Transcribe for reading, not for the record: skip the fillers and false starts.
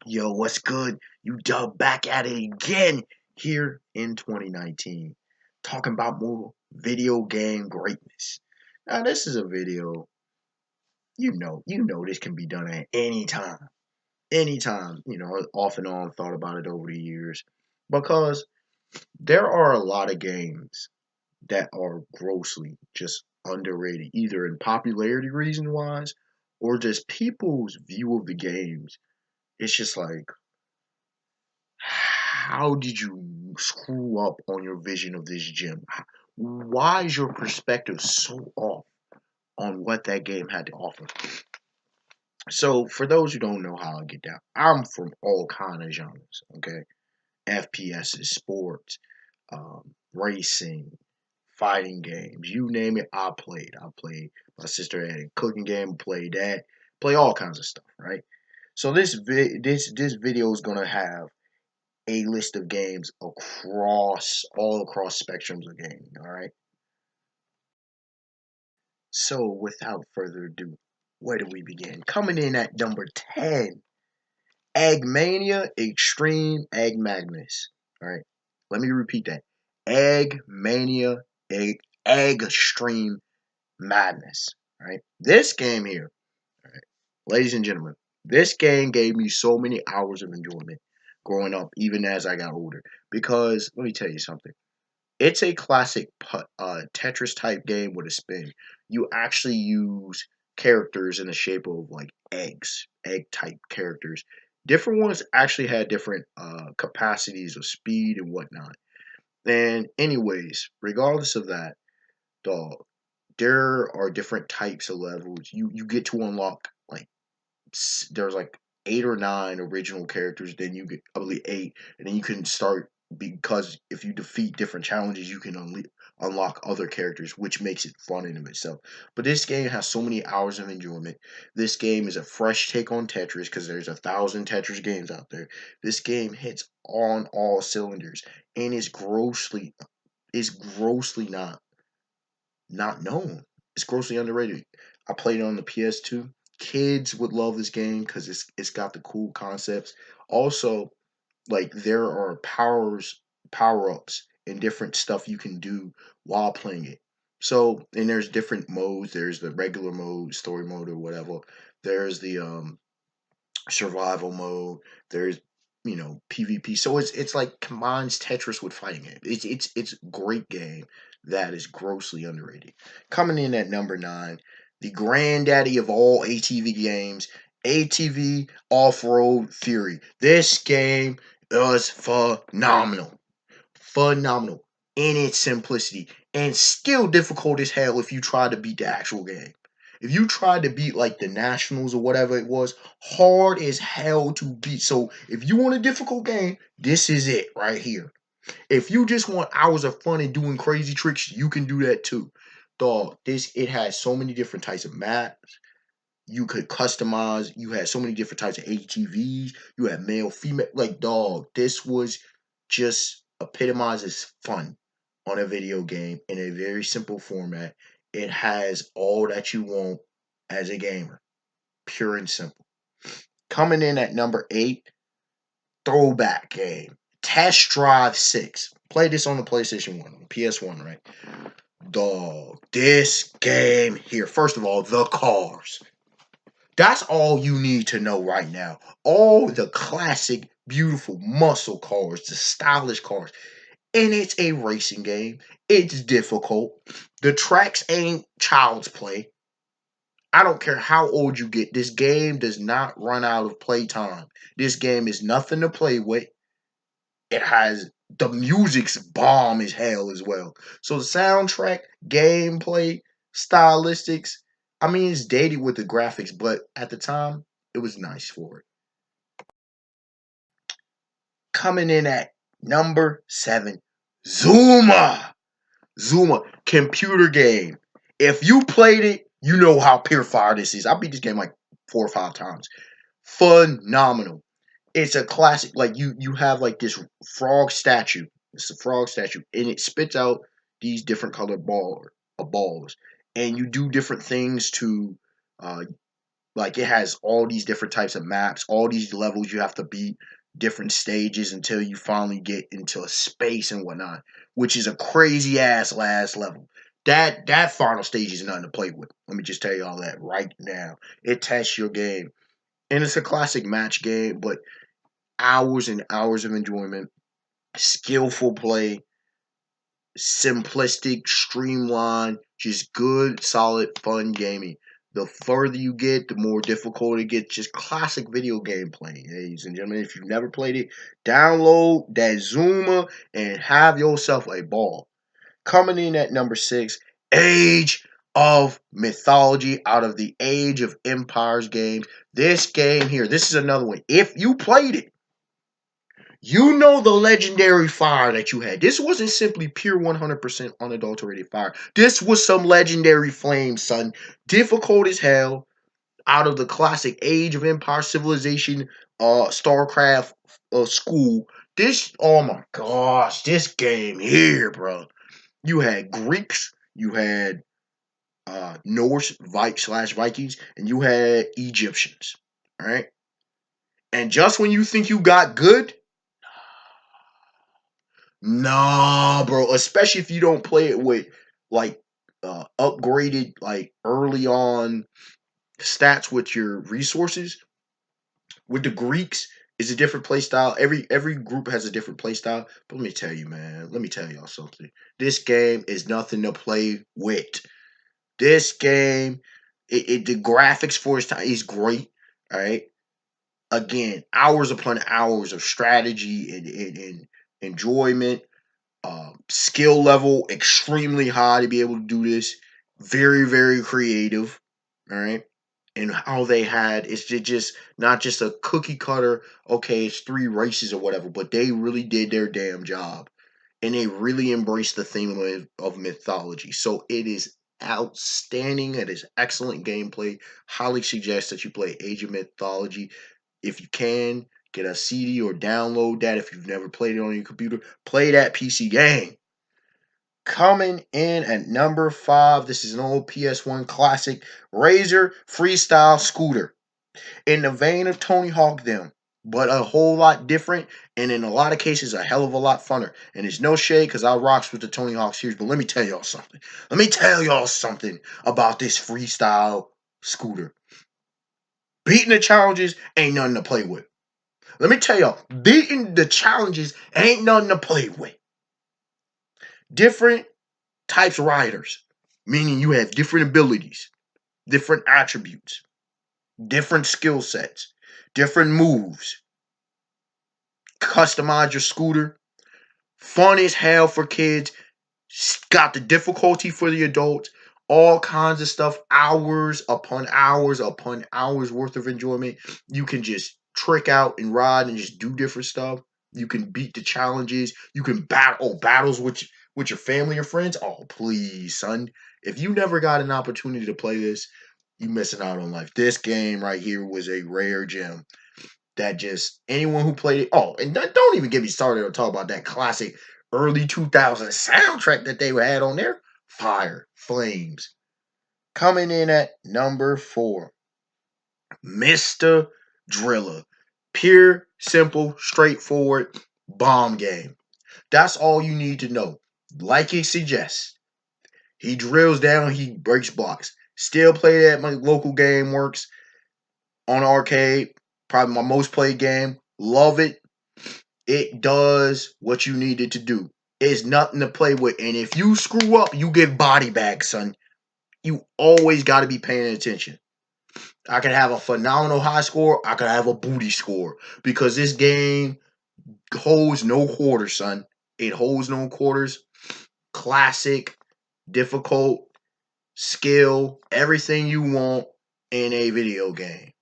Yo, what's good? You dub back at it again here in 2019, talking about more video game greatness. Now, this is a video, you know this can be done at any time. Anytime, off and on thought about it over the years because there are a lot of games that are grossly just underrated, either in popularity reason wise or just people's view of the games. It's just like, how did you screw up on your vision of this gym? Why is your perspective so off on what that game had to offer? So, for those who don't know how I get down, I'm from all kind of genres. Okay, FPSs, sports, racing, fighting games, you name it, I played. I played. My sister had a cooking game, played that, play all kinds of stuff. Right. So this video is gonna have a list of games all across spectrums of gaming. All right. So without further ado, where do we begin? Coming in at number 10, Eggmania Extreme Egg Magnus. All right. Let me repeat that. Eggmania Egg Extreme Madness. All right. This game here, all right, ladies and gentlemen, this game gave me so many hours of enjoyment growing up, even as I got older. Because let me tell you something. It's a classic Tetris type game with a spin. You actually use characters in the shape of like eggs, egg type characters. Different ones actually had different capacities of speed and whatnot. And anyways, regardless of that, dog, there are different types of levels. You get to unlock like there's like 8 or 9 original characters. Then you get, I believe, 8, and then you can start, because if you defeat different challenges, you can unlock other characters, which makes it fun in of itself. But this game has so many hours of enjoyment. This game is a fresh take on Tetris because there's 1,000 Tetris games out there. This game hits on all cylinders and is grossly not known. It's grossly underrated. I played it on the PS2. Kids would love this game because it's got the cool concepts. Also, like there are power ups, and different stuff you can do while playing it. So, and there's different modes. There's the regular mode, story mode, or whatever. There's the survival mode. There's PvP. So it's like combines Tetris with fighting game. It's a great game that is grossly underrated. Coming in at number 9, the granddaddy of all ATV games, ATV Off Road Fury. This game is phenomenal, phenomenal in its simplicity, and still difficult as hell if you try to beat the actual game. If you tried to beat like the Nationals or whatever it was, hard as hell to beat. So if you want a difficult game, this is it right here. If you just want hours of fun and doing crazy tricks, you can do that too. Dog, it has so many different types of maps. You could customize. You had so many different types of ATVs. You had male, female. Like, dog, this was just epitomizes fun on a video game in a very simple format. It has all that you want as a gamer, pure and simple. Coming in at number 8, throwback game, Test Drive 6. Play this on the PlayStation 1, PS1, right? Dog, this game here. First of all, the cars. That's all you need to know right now. All the classic, beautiful muscle cars, the stylish cars. And it's a racing game. It's difficult. The tracks ain't child's play. I don't care how old you get. This game does not run out of playtime. This game is nothing to play with. It has the music's bomb as hell as well. So the soundtrack, gameplay, stylistics, I mean it's dated with the graphics, but at the time it was nice for it. Coming in at number 7, Zuma. Zuma computer game. If you played it, you know how pure fire this is. I beat this game like 4 or 5 times. Phenomenal. It's a classic. Like you have like this frog statue. It's a frog statue, and it spits out these different colored balls, and you do different things to uh, Like, it has all these different types of maps, all these levels you have to beat, different stages until you finally get into a space and whatnot, which is a crazy ass last level. That final stage is nothing to play with. Let me just tell you all that right now. It tests your game. And it's a classic match game, but hours and hours of enjoyment, skillful play, simplistic, streamlined, just good, solid, fun gaming. The further you get, the more difficult it gets. Just classic video game playing, ladies and gentlemen. If you've never played it, download that Zuma and have yourself a ball. Coming in at number 6, Age of Mythology, out of the Age of Empires games. This game here, this is another one. If you played it, you know the legendary fire that you had. This wasn't simply pure 100% unadulterated fire. This was some legendary flame, son. Difficult as hell. Out of the classic Age of Empire Civilization, StarCraft school. This, oh my gosh, this game here, bro. You had Greeks, you had Norse slash Vikings, and you had Egyptians. All right. And just when you think you got good, nah, bro. Especially if you don't play it with like upgraded like early on stats with your resources. With the Greeks, it's a different play style. Every group has a different play style. But let me tell you, man. Let me tell y'all something. This game is nothing to play with. This game, the graphics for its time is great. All right. Again, hours upon hours of strategy and enjoyment. Skill level extremely high to be able to do this. Very, very creative. All right. And how they had it's just not just a cookie cutter, okay, it's 3 races or whatever, but they really did their damn job. And they really embraced the theme of mythology. So it is outstanding. It is excellent gameplay. Highly suggest that you play Age of Mythology. If you can, get a CD or download that. If you've never played it on your computer, play that PC game. Coming in at number 5, this is an old PS1 classic, Razor Freestyle Scooter. In the vein of Tony Hawk them, but a whole lot different, and in a lot of cases, a hell of a lot funner. And it's no shade because I rocks with the Tony Hawk series, but let me tell y'all something. Let me tell y'all something about this freestyle scooter. Beating the challenges ain't nothing to play with. Let me tell y'all, beating the challenges ain't nothing to play with. Different types of riders, meaning you have different abilities, different attributes, different skill sets, different moves. Customize your scooter. Fun as hell for kids. Got the difficulty for the adults. All kinds of stuff. Hours upon hours worth of enjoyment. You can just trick out and ride and just do different stuff. You can beat the challenges. You can battles with your family or friends. Oh, please, son. If you never got an opportunity to play this, you missing out on life. This game right here was a rare gem that just anyone who played it. Oh, and don't even get me started on talk about that classic early 2000s soundtrack that they had on there. Fire, flames. Coming in at number 4, Mr. Driller. Pure, simple, straightforward bomb game. That's all you need to know. Like he suggests, he drills down, he breaks blocks. Still play that my local game works on arcade. Probably my most played game. Love it. It does what you need it to do. It's nothing to play with. And if you screw up, you get body bags, son. You always got to be paying attention. I could have a phenomenal high score. I could have a booty score. Because this game holds no quarters, son. It holds no quarters. Classic, difficult, skill, everything you want in a video game.